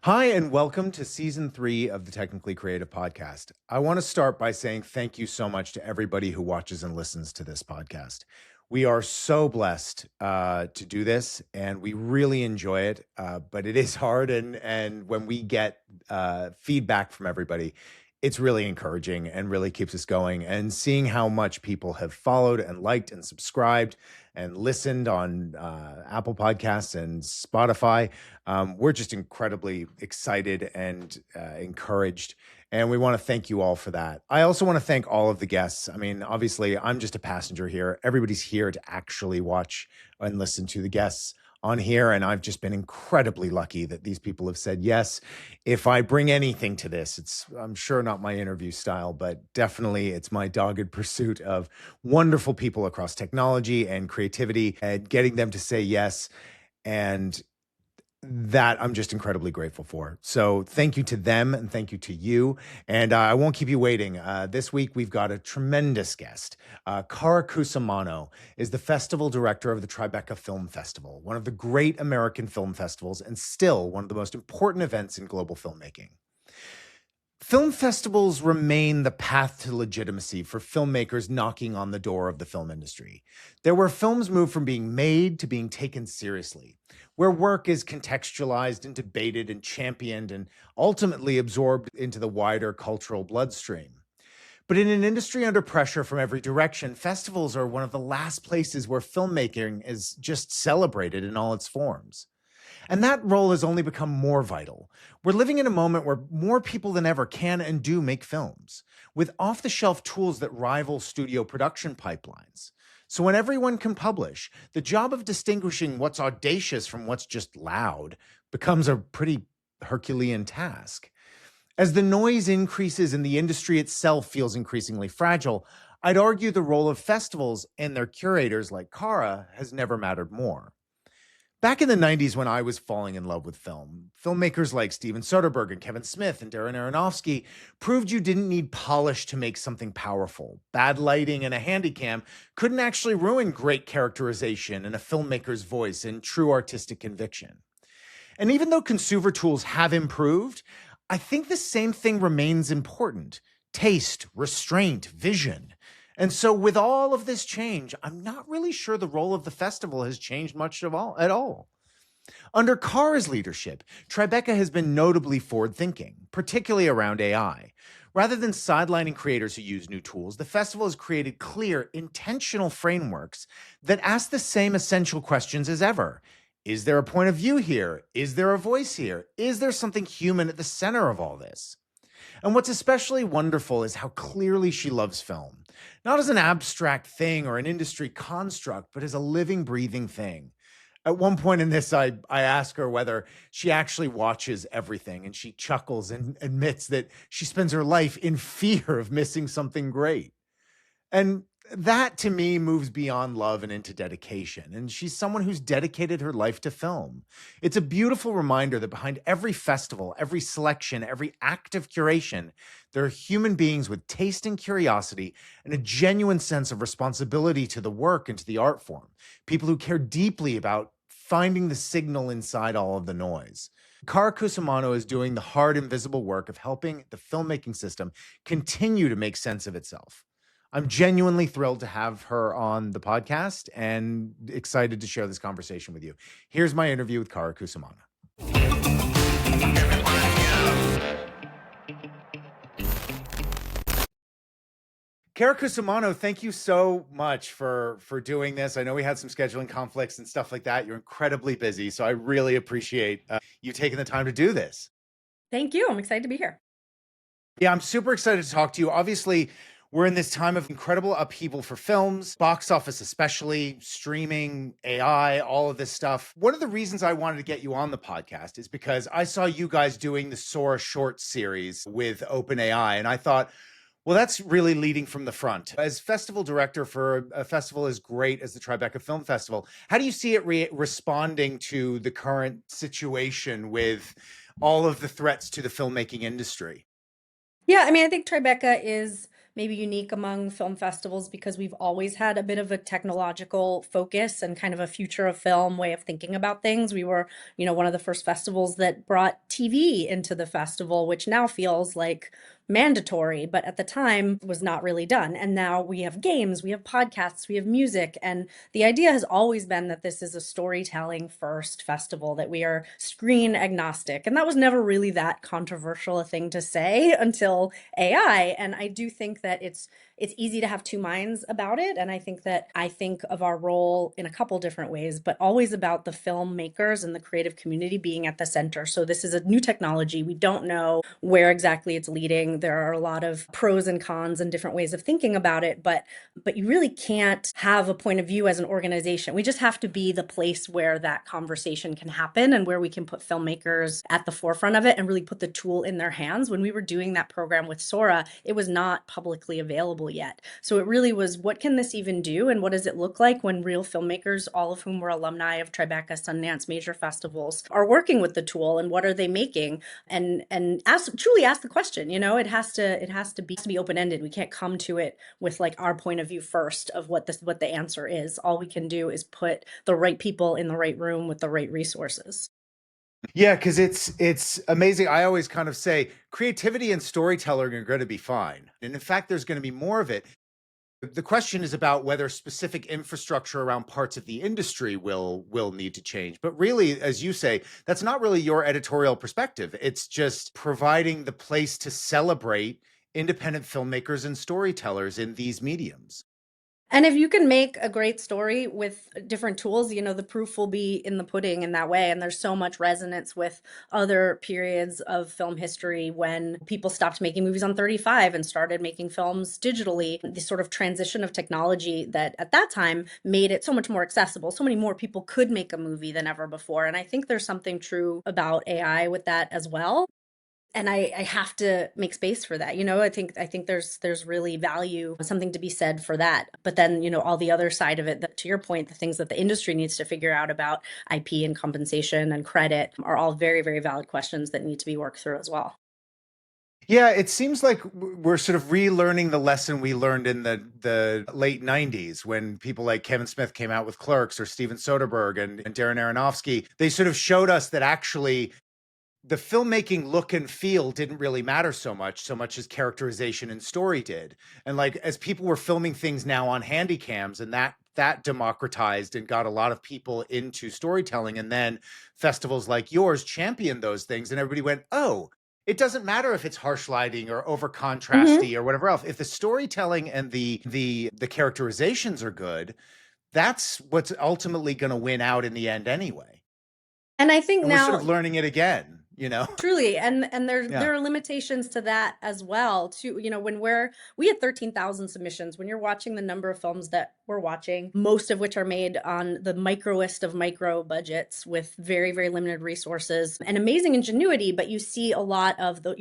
Hi, and welcome to season 3 of the Technically Creative Podcast. I want to start by saying thank you so much to everybody who watches and listens to this podcast. We are so blessed to do this, and we really enjoy it. But it is hard, and when we get feedback from everybody, it's really encouraging and really keeps us going. And seeing how much people have followed and liked and subscribed and listened on Apple Podcasts and Spotify, we're just incredibly excited and encouraged. And we want to thank you all for that. I also want to thank all of the guests. I mean, obviously, I'm just a passenger here. Everybody's here to actually watch and listen to the guests on here. And I've just been incredibly lucky that these people have said yes. If I bring anything to this, it's, I'm sure, not my interview style, but definitely it's my dogged pursuit of wonderful people across technology and creativity and getting them to say yes. And that I'm just incredibly grateful for. So thank you to them and thank you to you. And I won't keep you waiting. This week, we've got a tremendous guest. Cara Cusumano is the festival director of the Tribeca Film Festival, one of the great American film festivals and still one of the most important events in global filmmaking. Film festivals remain the path to legitimacy for filmmakers knocking on the door of the film industry. They're where films move from being made to being taken seriously, where work is contextualized and debated and championed and ultimately absorbed into the wider cultural bloodstream. But in an industry under pressure from every direction, festivals are one of the last places where filmmaking is just celebrated in all its forms. And that role has only become more vital. We're living in a moment where more people than ever can and do make films, with off the shelf tools that rival studio production pipelines. So when everyone can publish, the job of distinguishing what's audacious from what's just loud becomes a pretty Herculean task. As the noise increases and the industry itself feels increasingly fragile, I'd argue the role of festivals and their curators like Cara has never mattered more. Back in the 90s, when I was falling in love with film, filmmakers like Steven Soderbergh and Kevin Smith and Darren Aronofsky proved you didn't need polish to make something powerful. Bad lighting and a handycam couldn't actually ruin great characterization and a filmmaker's voice and true artistic conviction. And even though consumer tools have improved, I think the same thing remains important: taste, restraint, vision. And so with all of this change, I'm not really sure the role of the festival has changed much at all. Under Cara's leadership, Tribeca has been notably forward-thinking, particularly around AI. Rather than sidelining creators who use new tools, the festival has created clear, intentional frameworks that ask the same essential questions as ever. Is there a point of view here? Is there a voice here? Is there something human at the center of all this? And what's especially wonderful is how clearly she loves film, not as an abstract thing or an industry construct, but as a living, breathing thing. At one point in this, I ask her whether she actually watches everything, and she chuckles and admits that she spends her life in fear of missing something great. And that to me moves beyond love and into dedication. And she's someone who's dedicated her life to film. It's a beautiful reminder that behind every festival, every selection, every act of curation, there are human beings with taste and curiosity and a genuine sense of responsibility to the work and to the art form. People who care deeply about finding the signal inside all of the noise. Cara Cusumano is doing the hard, invisible work of helping the filmmaking system continue to make sense of itself. I'm genuinely thrilled to have her on the podcast and excited to share this conversation with you. Here's my interview with Cara Cusumano. Cara Cusumano, thank you so much for doing this. I know we had some scheduling conflicts and stuff like that. You're incredibly busy, so I really appreciate you taking the time to do this. Thank you. I'm excited to be here. Yeah, I'm super excited to talk to you. Obviously, we're in this time of incredible upheaval for films, box office especially, streaming, AI, all of this stuff. One of the reasons I wanted to get you on the podcast is because I saw you guys doing the Sora short series with OpenAI, and I thought, well, that's really leading from the front. As festival director for a festival as great as the Tribeca Film Festival, how do you see it responding to the current situation with all of the threats to the filmmaking industry? Yeah, I mean, I think Tribeca is maybe unique among film festivals because we've always had a bit of a technological focus and kind of a future of film way of thinking about things. We were, one of the first festivals that brought TV into the festival, which now feels like mandatory, but at the time was not really done. And now we have games, we have podcasts, we have music. And the idea has always been that this is a storytelling first festival, that we are screen agnostic. And that was never really that controversial a thing to say until AI. And I do think that it's easy to have two minds about it. And I think of our role in a couple different ways, but always about the filmmakers and the creative community being at the center. So this is a new technology. We don't know where exactly it's leading. There are a lot of pros and cons and different ways of thinking about it, but you really can't have a point of view as an organization. We just have to be the place where that conversation can happen and where we can put filmmakers at the forefront of it and really put the tool in their hands. When we were doing that program with Sora, it was not publicly available yet. So it really was, what can this even do? And what does it look like when real filmmakers, all of whom were alumni of Tribeca, Sundance, major festivals, are working with the tool, and what are they making? And truly ask the question. It has to be open-ended. We can't come to it with like our point of view first of what the answer is. All we can do is put the right people in the right room with the right resources. Yeah, because it's amazing. I always kind of say creativity and storytelling are going to be fine. And in fact, there's going to be more of it. The question is about whether specific infrastructure around parts of the industry will need to change. But really, as you say, that's not really your editorial perspective. It's just providing the place to celebrate independent filmmakers and storytellers in these mediums. And if you can make a great story with different tools, the proof will be in the pudding in that way. And there's so much resonance with other periods of film history when people stopped making movies on 35 and started making films digitally. The sort of transition of technology that at that time made it so much more accessible. So many more people could make a movie than ever before. And I think there's something true about AI with that as well. And I have to make space for that. I think there's really value, something to be said for that. But then, all the other side of it, to your point, the things that the industry needs to figure out about IP and compensation and credit are all very, very valid questions that need to be worked through as well. Yeah, it seems like we're sort of relearning the lesson we learned in the late 90s when people like Kevin Smith came out with Clerks, or Steven Soderbergh and Darren Aronofsky. They sort of showed us that actually the filmmaking look and feel didn't really matter so much as characterization and story did. And like, as people were filming things now on handy cams, and that democratized and got a lot of people into storytelling. And then festivals like yours championed those things, and everybody went, oh, it doesn't matter if it's harsh lighting or over Hmm. contrasty or whatever else. If the storytelling and the characterizations are good, that's what's ultimately going to win out in the end anyway. And I think And we're sort now, of learning it again, truly, and Yeah. there are limitations to that as well. To when we had 13,000 submissions. When you're watching the number of films that we're watching, most of which are made on the microest of micro budgets with very, very limited resources and amazing ingenuity, but you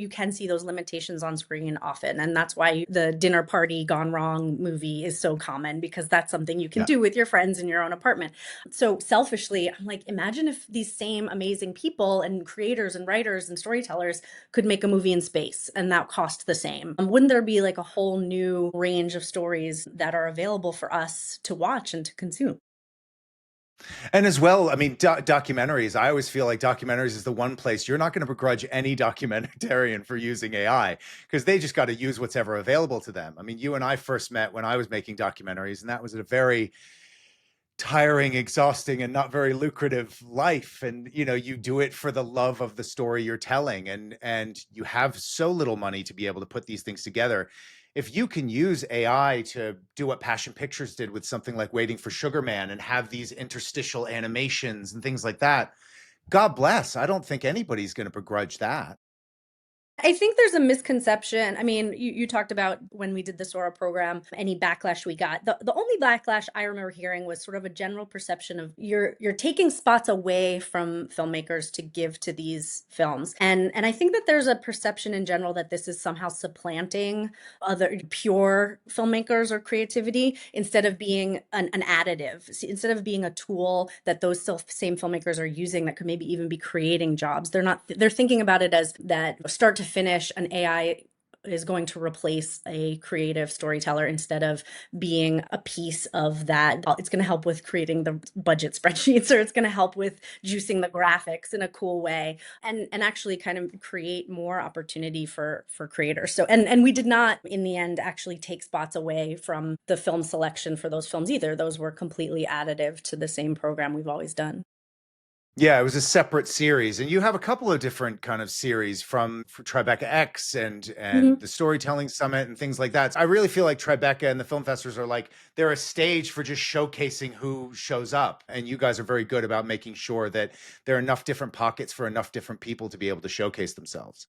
can see those limitations on screen often, and that's why the dinner party gone wrong movie is so common, because that's something you can Yeah. do with your friends in your own apartment. So selfishly, I'm like, imagine if these same amazing people and creators and writers and storytellers could make a movie in space and that cost the same. Wouldn't there be like a whole new range of stories that are available for us to watch and to consume? And as well, I mean, documentaries, I always feel like documentaries is the one place you're not going to begrudge any documentarian for using AI, because they just got to use what's ever available to them. I mean, you and I first met when I was making documentaries, and that was a very tiring, exhausting, and not very lucrative life. And you do it for the love of the story you're telling, and you have so little money to be able to put these things together. If you can use AI to do what Passion Pictures did with something like Waiting for Sugar Man and have these interstitial animations and things like that, God bless. I don't think anybody's going to begrudge that. I think there's a misconception. I mean, you talked about when we did the Sora program, any backlash we got. The only backlash I remember hearing was sort of a general perception of you're taking spots away from filmmakers to give to these films. And I think that there's a perception in general that this is somehow supplanting other pure filmmakers or creativity, instead of being an additive, instead of being a tool that those same filmmakers are using that could maybe even be creating jobs. They're not, they're thinking about it as that start to finish, an AI is going to replace a creative storyteller instead of being a piece of that. It's going to help with creating the budget spreadsheets, or it's going to help with juicing the graphics in a cool way, and actually kind of create more opportunity for creators. So and we did not in the end actually take spots away from the film selection for those films either. Those were completely additive to the same program we've always done. Yeah, it was a separate series, and you have a couple of different kind of series for Tribeca X and Mhm. the Storytelling Summit and things like that. I really feel like Tribeca and the film festivals are like they're a stage for just showcasing who shows up, and you guys are very good about making sure that there are enough different pockets for enough different people to be able to showcase themselves.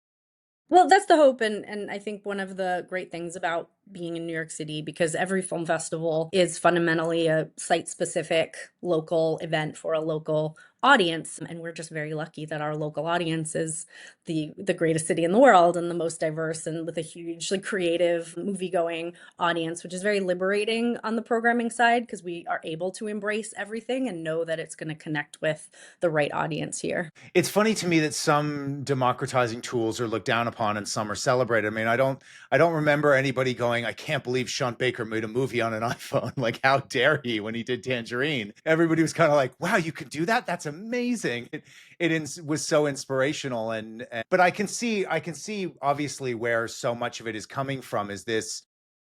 Well, that's the hope, and I think one of the great things about being in New York City, because every film festival is fundamentally a site-specific local event for a local audience, and we're just very lucky that our local audience is the greatest city in the world and the most diverse and with a hugely creative movie-going audience, which is very liberating on the programming side because we are able to embrace everything and know that it's going to connect with the right audience here. It's funny to me that some democratizing tools are looked down upon and some are celebrated. I mean, I don't remember anybody going, I can't believe Sean Baker made a movie on an iPhone. Like, how dare he when he did Tangerine? Everybody was kind of like, wow, you could do that? That's amazing. Was so inspirational. But I can see obviously where so much of it is coming from is this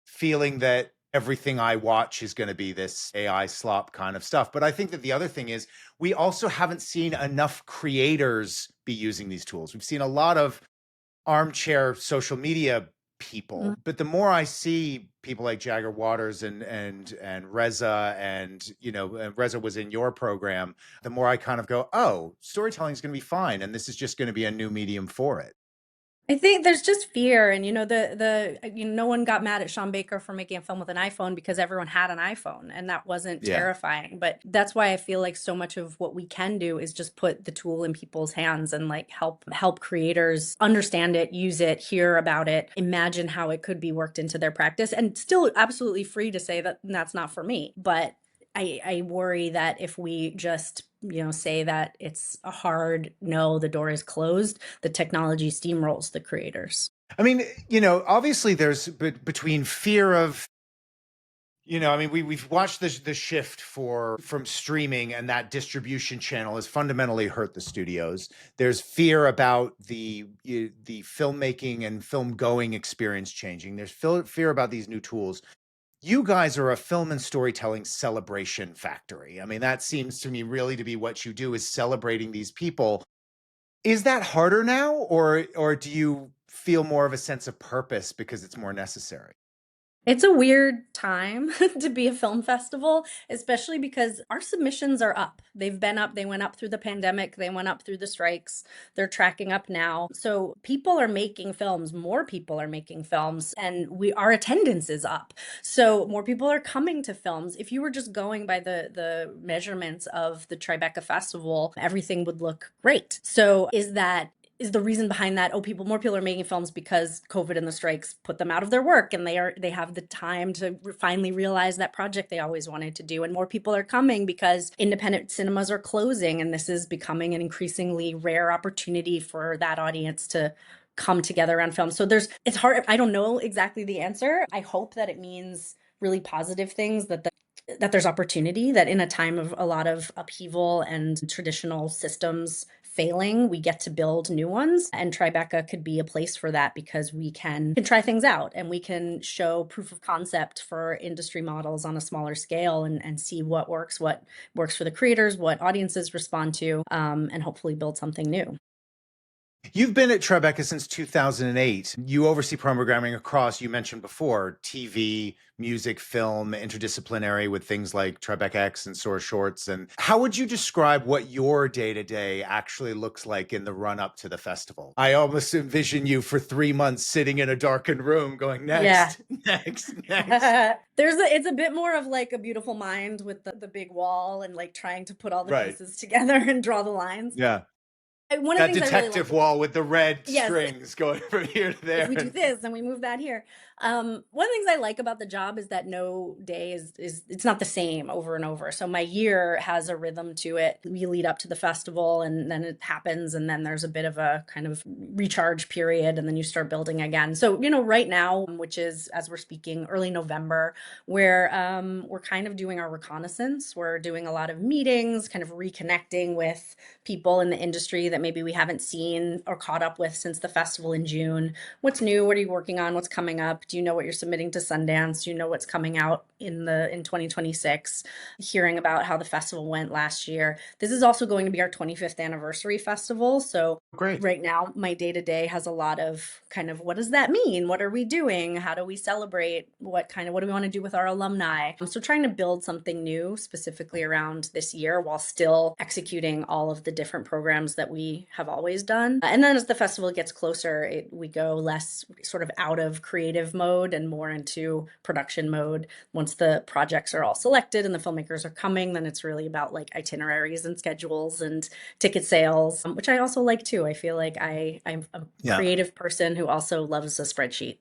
feeling that everything I watch is going to be this AI slop kind of stuff. But I think that the other thing is we also haven't seen enough creators be using these tools. We've seen a lot of armchair social media people, but the more I see people like Jagger Waters and Reza, and and Reza was in your program, the more I kind of go, oh, storytelling is going to be fine, and this is just going to be a new medium for it. I think there's just fear, and no one got mad at Sean Baker for making a film with an iPhone because everyone had an iPhone, and that wasn't Yeah. terrifying. But that's why I feel like so much of what we can do is just put the tool in people's hands and like help creators understand it, use it, hear about it, imagine how it could be worked into their practice, and still absolutely free to say that that's not for me. But I worry that if we just, say that it's a hard no, the door is closed, the technology steamrolls the creators. I mean, obviously there's between fear of, I mean, we've watched the shift from streaming, and that distribution channel has fundamentally hurt the studios. There's fear about the filmmaking and film going experience changing. There's fear about these new tools. You guys are a film and storytelling celebration factory. I mean, that seems to me really to be what you do, is celebrating these people. Is that harder now, or do you feel more of a sense of purpose because it's more necessary? It's a weird time to be a film festival, especially because our submissions are up. They've been up, they went up through the pandemic, they went up through the strikes, they're tracking up now. So people are making films, more people are making films, and our attendance is up. So more people are coming to films. If you were just going by the measurements of the Tribeca Festival, everything would look great. So is the reason behind that, more people are making films because COVID and the strikes put them out of their work, and they have the time to finally realize that project they always wanted to do, and more people are coming because independent cinemas are closing, and this is becoming an increasingly rare opportunity for that audience to come together around film. So it's hard. I don't know exactly the answer. I hope that it means really positive things, that there's opportunity, that in a time of a lot of upheaval and traditional systems failing, we get to build new ones. And Tribeca could be a place for that because we can try things out, and we can show proof of concept for industry models on a smaller scale, and see what works for the creators, what audiences respond to, and hopefully build something new. You've been at Tribeca since 2008. You oversee programming across, you mentioned before, TV, music, film, interdisciplinary with things like Tribeca X and Source Shorts. And how would you describe what your day-to-day actually looks like in the run-up to the festival? I almost envision you for 3 months sitting in a darkened room going, Yeah. next, next, next. It's a bit more of like A Beautiful Mind with the big wall and like trying to put all the Right. pieces together and draw the lines. Yeah. One of the That things I really detective like, wall with the red yes, strings going from here to if there. we do this and we move that here. One of the things I like about the job is that no day is it's not the same over and over. So my year has a rhythm to it. We lead up to the festival and then it happens and then there's a bit of a kind of recharge period and then you start building again. So, right now, which is as we're speaking early November, where we're kind of doing our reconnaissance. We're doing a lot of meetings, kind of reconnecting with people in the industry that maybe we haven't seen or caught up with since the festival in June. What's new? What are you working on? What's coming up? Do you know what you're submitting to Sundance? Do you know what's coming out in 2026? Hearing about how the festival went last year. This is also going to be our 25th anniversary festival. So Great. right now my day to day has a lot of kind of what does that mean? What are we doing? How do we celebrate? What do we want to do with our alumni? So trying to build something new specifically around this year while still executing all of the different programs that we have always done. And then as the festival gets closer, we go less sort of out of creative mode and more into production mode. Once the projects are all selected and the filmmakers are coming, then it's really about like itineraries and schedules and ticket sales, which I also like too. I feel like I'm a Yeah. creative person who also loves a spreadsheet.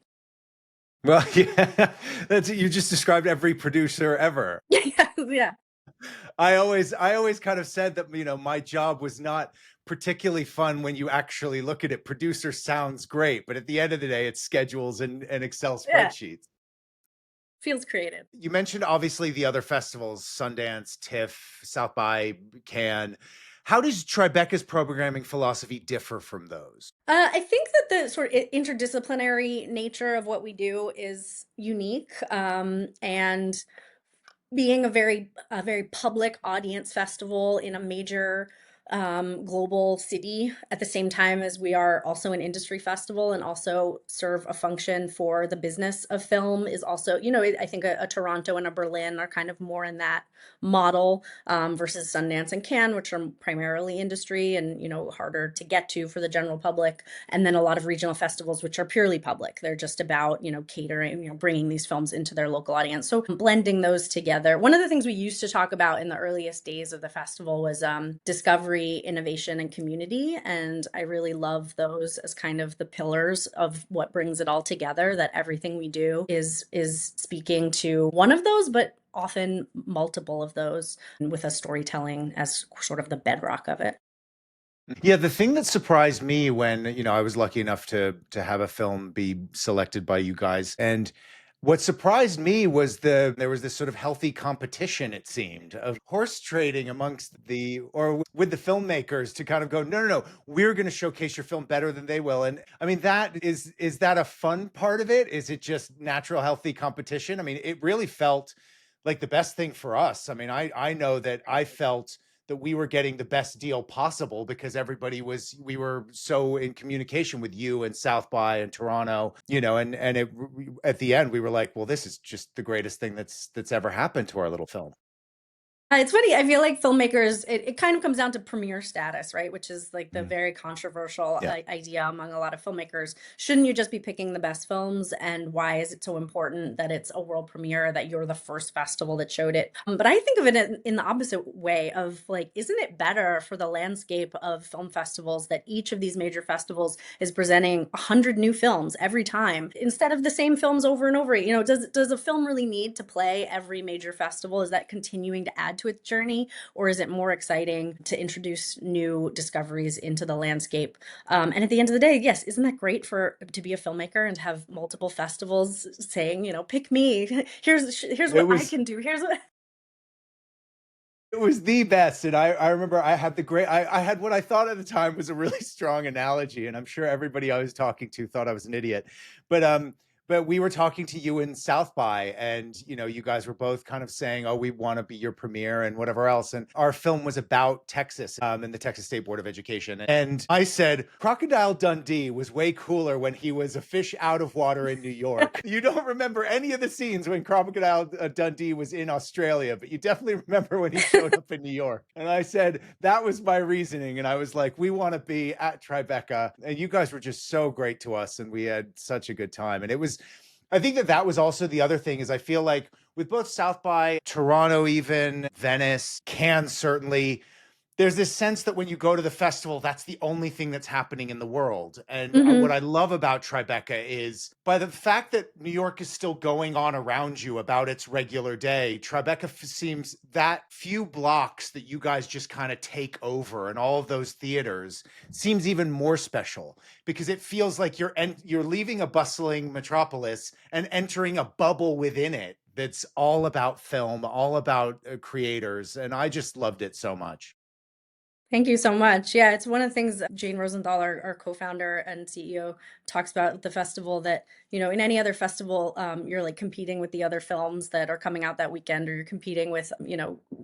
Well, yeah, you just described every producer ever. Yeah, yeah. I always kind of said that, my job was not particularly fun when you actually look at it. Producer sounds great, but at the end of the day, it's schedules and Excel Yeah, spreadsheets. feels creative. You mentioned obviously the other festivals, Sundance, TIFF, South by, Cannes. How does Tribeca's programming philosophy differ from those? I think that the sort of interdisciplinary nature of what we do is unique, and being a very public audience festival in a major global city at the same time as we are also an industry festival and also serve a function for the business of film is also, I think a Toronto and a Berlin are kind of more in that model, versus Sundance and Cannes, which are primarily industry and harder to get to for the general public, and then a lot of regional festivals which are purely public. They're just about catering, bringing these films into their local audience. So blending those together. One of the things we used to talk about in the earliest days of the festival was discovery, innovation, and community, and I really love those as kind of the pillars of what brings it all together. That everything we do is speaking to one of those, but often multiple of those, with a storytelling as sort of the bedrock of it. Yeah, the thing that surprised me when, I was lucky enough to have a film be selected by you guys, and what surprised me was there was this sort of healthy competition, it seemed, of horse trading amongst with the filmmakers to kind of go, no, no, no, we're going to showcase your film better than they will. And I mean, is that a fun part of it? Is it just natural, healthy competition? I mean, it really felt like the best thing for us. I mean, I know that I felt that we were getting the best deal possible because we were so in communication with you and South by and Toronto, at the end we were like, well, this is just the greatest thing that's ever happened to our little film. It's funny. I feel like filmmakers, it kind of comes down to premiere status, right? Which is like the Mm. very controversial Yeah. idea among a lot of filmmakers. Shouldn't you just be picking the best films? And why is it so important that it's a world premiere, that you're the first festival that showed it? But I think of it in the opposite way of like, isn't it better for the landscape of film festivals that each of these major festivals is presenting 100 new films every time instead of the same films over and over? Does a film really need to play every major festival? Is that continuing to add to its journey, or is it more exciting to introduce new discoveries into the landscape? And at the end of the day, yes, isn't that great to be a filmmaker and to have multiple festivals saying, pick me. Here's It what I was can do. Here's what. it was the best. And I remember I had what I thought at the time was a really strong analogy. And I'm sure everybody I was talking to thought I was an idiot. But we were talking to you in South by, and you guys were both kind of saying, oh, we want to be your premiere and whatever else. And our film was about Texas, and the Texas State Board of Education. And I said, Crocodile Dundee was way cooler when he was a fish out of water in New York. You don't remember any of the scenes when Crocodile Dundee was in Australia, but you definitely remember when he showed up in New York. And I said, that was my reasoning. And I was like, we want to be at Tribeca. And you guys were just so great to us. And we had such a good time. And I think that was also the other thing is I feel like with both South by, Toronto, even Venice, Cannes, certainly, there's this sense that when you go to the festival, that's the only thing that's happening in the world. And what Hmm. I love about Tribeca is by the fact that New York is still going on around you about its regular day, Tribeca seems that few blocks that you guys just kind of take over and all of those theaters seems even more special because it feels like you're leaving a bustling metropolis and entering a bubble within it that's all about film, all about creators. And I just loved it so much. Thank you so much. Yeah, it's one of the things that Jane Rosenthal, our co-founder and CEO, talks about at the festival that, in any other festival, you're like competing with the other films that are coming out that weekend, or you're competing with,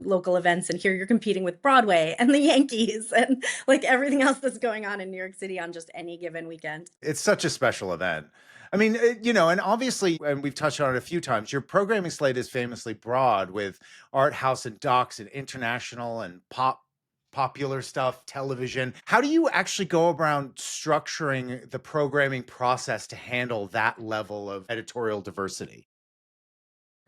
local events. And here you're competing with Broadway and the Yankees and like everything else that's going on in New York City on just any given weekend. It's such a special event. I mean, and obviously, and we've touched on it a few times, your programming slate is famously broad with art house and docs and international and popular stuff, television. How do you actually go around structuring the programming process to handle that level of editorial diversity?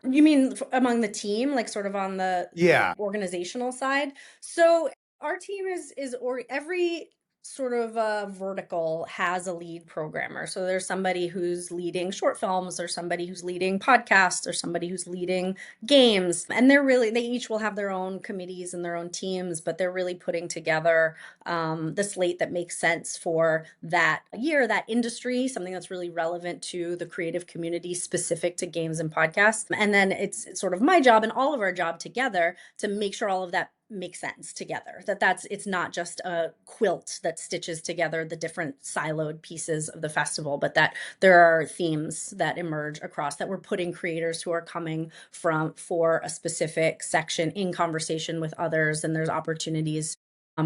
You mean among the team, like sort of on the Yeah. organizational side? So our team is or every sort of vertical has a lead programmer. So there's somebody who's leading short films, or somebody who's leading podcasts, or somebody who's leading games, and they each will have their own committees and their own teams, but they're really putting together the slate that makes sense for that year, that industry, something that's really relevant to the creative community specific to games and podcasts. And then it's sort of my job and all of our job together to make sure all of that makes sense together, it's not just a quilt that stitches together the different siloed pieces of the festival, but that there are themes that emerge across, that we're putting creators who are coming from for a specific section in conversation with others, and there's opportunities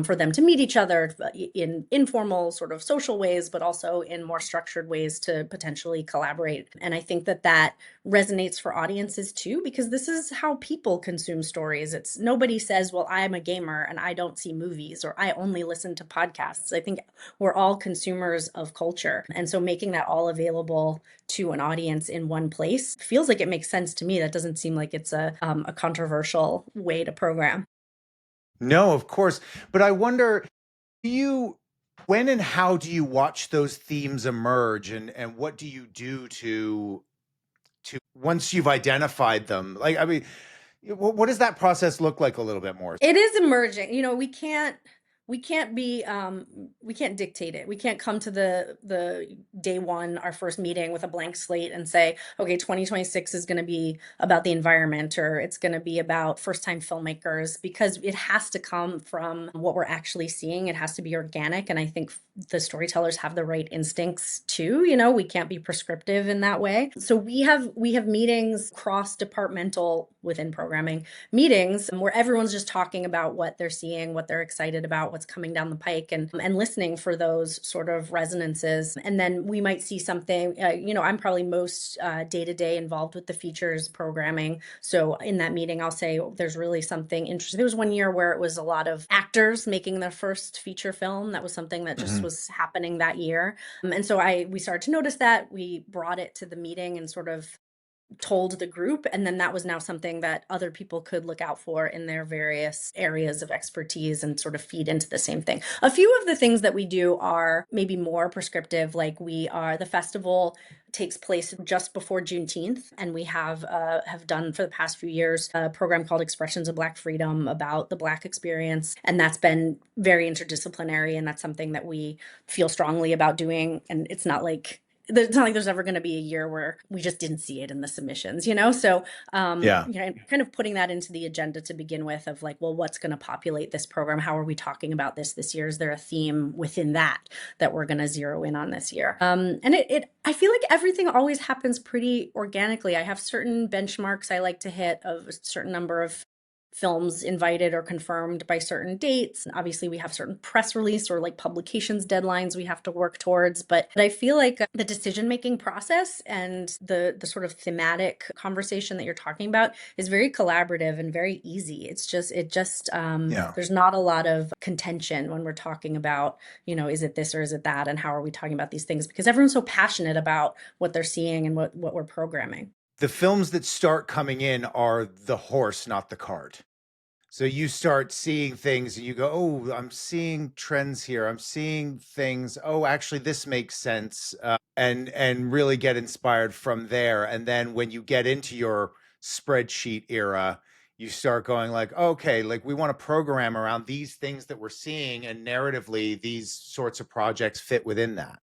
for them to meet each other in informal sort of social ways, but also in more structured ways to potentially collaborate. And I think that resonates for audiences too, because this is how people consume stories. It's nobody says, well, I'm a gamer and I don't see movies, or I only listen to podcasts. I think we're all consumers of culture. And so making that all available to an audience in one place feels like it makes sense to me. That doesn't seem like it's a controversial way to program. No, of course. But I wonder, do you when and how do you watch those themes emerge, and what do you do to once you've identified them? Like, I mean, what does that process look like a little bit more? It is emerging. We can't be we can't dictate it. We can't come to the day one, our first meeting, with a blank slate and say, okay, 2026 is going to be about the environment, or it's going to be about first-time filmmakers, because it has to come from what we're actually seeing. It has to be organic, and I think the storytellers have the right instincts too. We can't be prescriptive in that way. So we have meetings cross-departmental within programming, meetings where everyone's just talking about what they're seeing, what they're excited about, what's coming down the pike, and listening for those sort of resonances. And then we might see something. I'm probably most day to day involved with the features programming. So in that meeting, I'll say, oh, there's really something interesting. There was one year where it was a lot of actors making their first feature film. That was something that just Mhm. was happening that year. And so we started to notice that. We brought it to the meeting and sort of told the group, and then that was now something that other people could look out for in their various areas of expertise and sort of feed into the same thing. A few of the things that we do are maybe more prescriptive, like the festival takes place just before Juneteenth, and we have done for the past few years a program called Expressions of Black Freedom about the Black experience, and that's been very interdisciplinary, and that's something that we feel strongly about doing. And it's not like there's ever going to be a year where we just didn't see it in the submissions. So, Yeah. kind of putting that into the agenda to begin with, of like, well, what's going to populate this program? How are we talking about this year? Is there a theme within that we're going to zero in on this year? I feel like everything always happens pretty organically. I have certain benchmarks I like to hit of a certain number of films invited or confirmed by certain dates. Obviously, we have certain press release or like publications deadlines we have to work towards. But I feel like the decision-making process and the sort of thematic conversation that you're talking about is very collaborative and very easy. Yeah. There's not a lot of contention when we're talking about, is it this or is it that? And how are we talking about these things? Because everyone's so passionate about what they're seeing and what we're programming. The films that start coming in are the horse, not the cart. So you start seeing things and you go, oh, I'm seeing trends here. I'm seeing things. Oh, actually, this makes sense. And really get inspired from there. And then when you get into your spreadsheet era, you start going like, okay, like we want to program around these things that we're seeing, and narratively, these sorts of projects fit within that.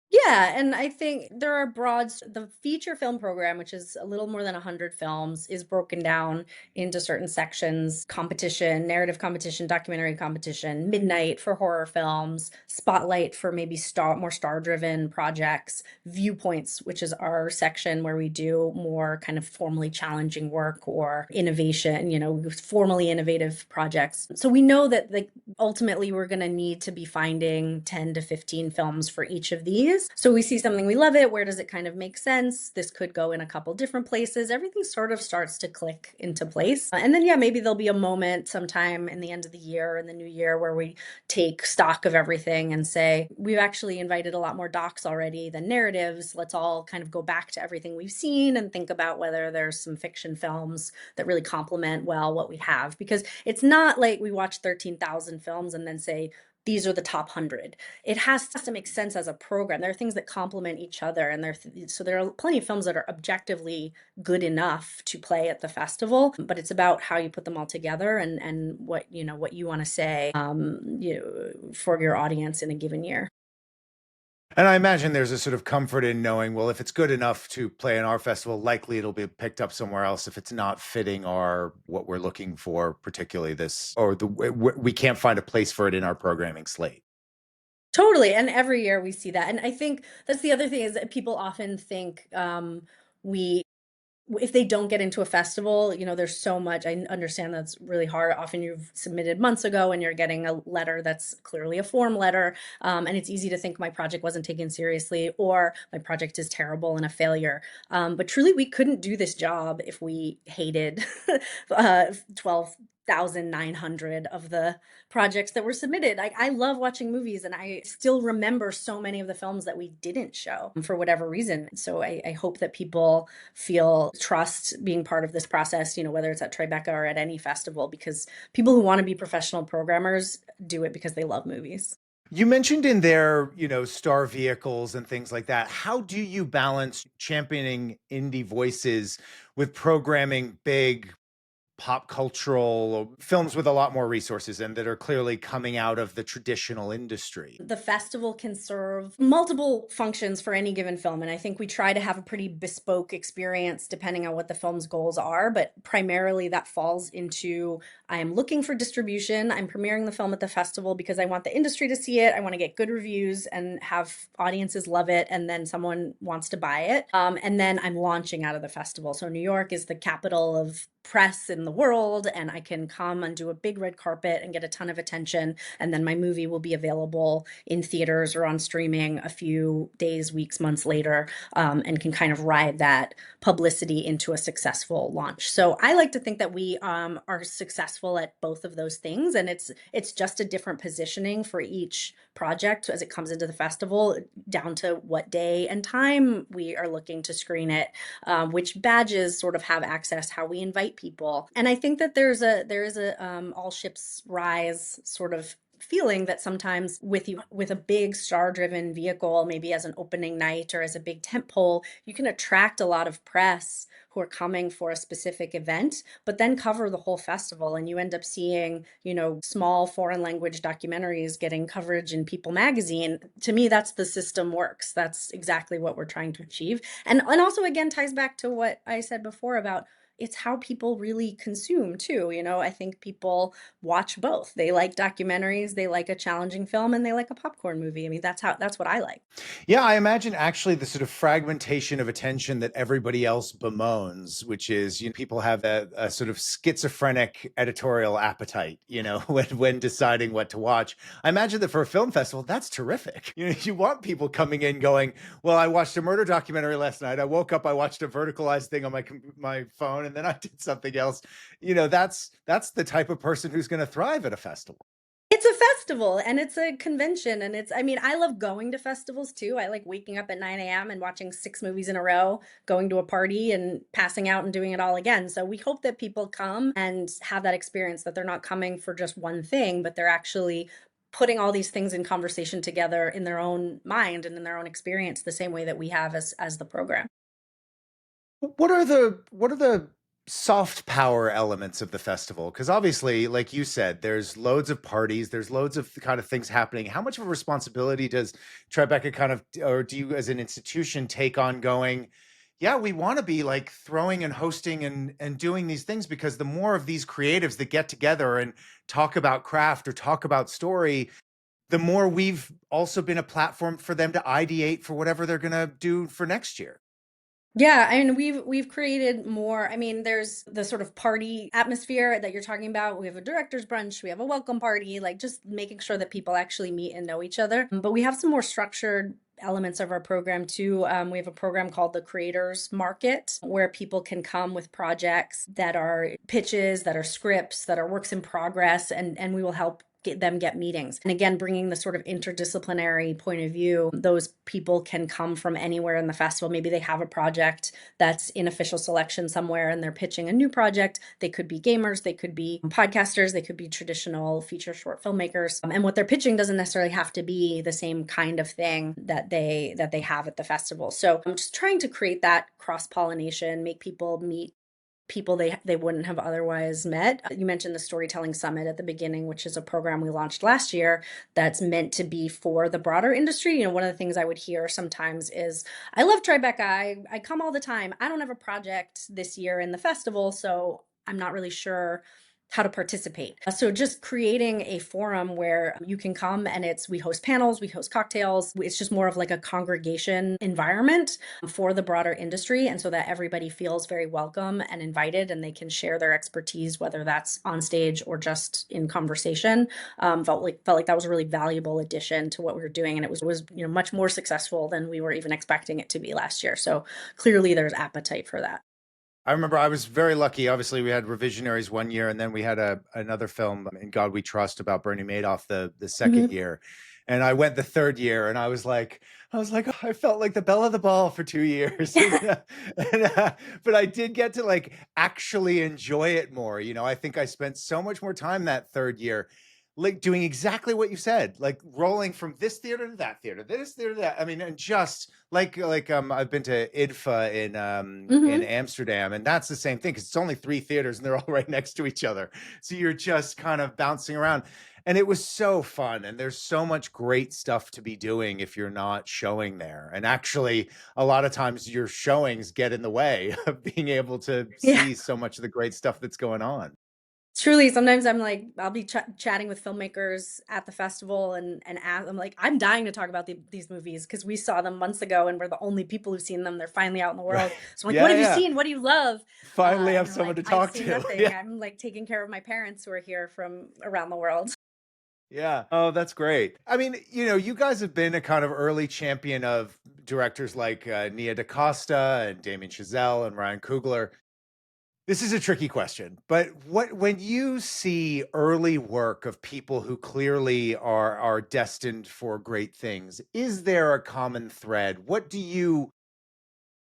Yeah, and I think there are the feature film program, which is a little more than 100 films, is broken down into certain sections: competition, narrative competition, documentary competition, midnight for horror films, spotlight for maybe more star-driven projects, viewpoints, which is our section where we do more kind of formally challenging work or innovation, formally innovative projects. So we know that like ultimately we're going to need to be finding 10 to 15 films for each of these. So we see something, we love it. Where does it kind of make sense? This could go in a couple different places. Everything sort of starts to click into place. And then, yeah, maybe there'll be a moment sometime in the end of the year or in the new year where we take stock of everything and say, we've actually invited a lot more docs already than narratives. Let's all kind of go back to everything we've seen and think about whether there's some fiction films that really complement well what we have. Because it's not like we watch 13,000 films and then say, these are the top 100. It has to make sense as a program. There are things that complement each other, and so there are plenty of films that are objectively good enough to play at the festival. But it's about how you put them all together and what you want to say for your audience in a given year. And I imagine there's a sort of comfort in knowing, well, if it's good enough to play in our festival, likely it'll be picked up somewhere else if it's not fitting our what we're looking for, particularly this, or we can't find a place for it in our programming slate. Totally, and every year we see that, and I think that's the other thing is that people often think we if they don't get into a festival, there's so much. I understand that's really hard. Often you've submitted months ago and you're getting a letter that's clearly a form letter. And it's easy to think my project wasn't taken seriously or my project is terrible and a failure. But truly, we couldn't do this job if we hated 12,900 of the projects that were submitted. I love watching movies and I still remember so many of the films that we didn't show for whatever reason. So I hope that people feel trust being part of this process, whether it's at Tribeca or at any festival, because people who want to be professional programmers do it because they love movies. You mentioned in there, star vehicles and things like that. How do you balance championing indie voices with programming big pop cultural films with a lot more resources and that are clearly coming out of the traditional industry? The festival can serve multiple functions for any given film. And I think we try to have a pretty bespoke experience depending on what the film's goals are. But primarily that falls into I am looking for distribution. I'm premiering the film at the festival because I want the industry to see it. I want to get good reviews and have audiences love it. And then someone wants to buy it. And then I'm launching out of the festival. So New York is the capital of press in the world. And I can come and do a big red carpet and get a ton of attention. And then my movie will be available in theaters or on streaming a few days, weeks, months later, and can kind of ride that publicity into a successful launch. So I like to think that we are successful at both of those things, and it's just a different positioning for each project as it comes into the festival, down to what day and time we are looking to screen it, which badges sort of have access, how we invite people. And I think that there is a all ships rise sort of feeling that sometimes with a big star driven vehicle, maybe as an opening night or as a big tent pole, you can attract a lot of press who are coming for a specific event, but then cover the whole festival. And you end up seeing, small foreign language documentaries getting coverage in People magazine. To me, that's the system works. That's exactly what we're trying to achieve. And also again ties back to what I said before about it's how people really consume too. I think people watch both. They like documentaries, they like a challenging film, and they like a popcorn movie. I mean, that's what I like. Yeah, I imagine actually the sort of fragmentation of attention that everybody else bemoans, which is, people have a sort of schizophrenic editorial appetite, when deciding what to watch. I imagine that for a film festival, that's terrific. You want people coming in going, well, I watched a murder documentary last night. I woke up, I watched a verticalized thing on my phone, and then I did something else. That's the type of person who's going to thrive at a festival. It's a festival and it's a convention and I mean, I love going to festivals too. I like waking up at 9 a.m. and watching 6 movies in a row, going to a party and passing out and doing it all again. So we hope that people come and have that experience, that they're not coming for just one thing, but they're actually putting all these things in conversation together in their own mind and in their own experience, the same way that we have as the program. What are the soft power elements of the festival? Because obviously, like you said, there's loads of parties, there's loads of kind of things happening. How much of a responsibility does Tribeca kind of, or do you as an institution take on going, yeah, we want to be like throwing and hosting and doing these things, because the more of these creatives that get together and talk about craft or talk about story, the more we've also been a platform for them to ideate for whatever they're going to do for next year. Yeah, I mean, we've created more. I mean, there's the sort of party atmosphere that you're talking about. We have a director's brunch, we have a welcome party, like just making sure that people actually meet and know each other. But we have some more structured elements of our program too. We have a program called the Creators Market, where people can come with projects that are pitches, that are scripts, that are works in progress, and we will help get meetings. And again, bringing the sort of interdisciplinary point of view, those people can come from anywhere in the festival. Maybe they have a project that's in official selection somewhere and they're pitching a new project. They could be gamers, they could be podcasters, they could be traditional feature short filmmakers. And what they're pitching doesn't necessarily have to be the same kind of thing that they have at the festival. So I'm just trying to create that cross-pollination, make people meet people they wouldn't have otherwise met. You mentioned the Storytelling Summit at the beginning, which is a program we launched last year that's meant to be for the broader industry. One of the things I would hear sometimes is, I love Tribeca. I come all the time. I don't have a project this year in the festival, so I'm not really sure how to participate. So just creating a forum where you can come and we host panels, we host cocktails. It's just more of like a congregation environment for the broader industry. And so that everybody feels very welcome and invited and they can share their expertise, whether that's on stage or just in conversation. Felt like that was a really valuable addition to what we were doing. And it was much more successful than we were even expecting it to be last year. So clearly there's appetite for that. I remember I was very lucky. Obviously, we had Revisionaries one year, and then we had another film, In God We Trust, about Bernie Madoff the second Mhm. year. And I went the third year, and I was like, oh, I felt like the belle of the ball for 2 years. But I did get to like actually enjoy it more. I think I spent so much more time that third year, like doing exactly what you said, like rolling from this theater to that theater, this theater to that. I mean, and just like I've been to IDFA in Mhm. Amsterdam, and that's the same thing, because it's only three theaters and they're all right next to each other. So you're just kind of bouncing around. And it was so fun. And there's so much great stuff to be doing if you're not showing there. And actually, a lot of times your showings get in the way of being able to Yeah. see so much of the great stuff that's going on. Truly, sometimes I'm like, I'll be chatting with filmmakers at the festival and I'm like, I'm dying to talk about these movies because we saw them months ago and we're the only people who've seen them. They're finally out in the Right. world. So I'm like, what Yeah, have you yeah. seen? What do you love? Finally And have they're someone like, to I've talk seen to. nothing. Yeah. I'm like taking care of my parents who are here from around the world. Yeah. Oh, that's great. I mean, you guys have been a kind of early champion of directors like Nia DaCosta and Damien Chazelle and Ryan Coogler. This is a tricky question, but when you see early work of people who clearly are destined for great things, is there a common thread? What do you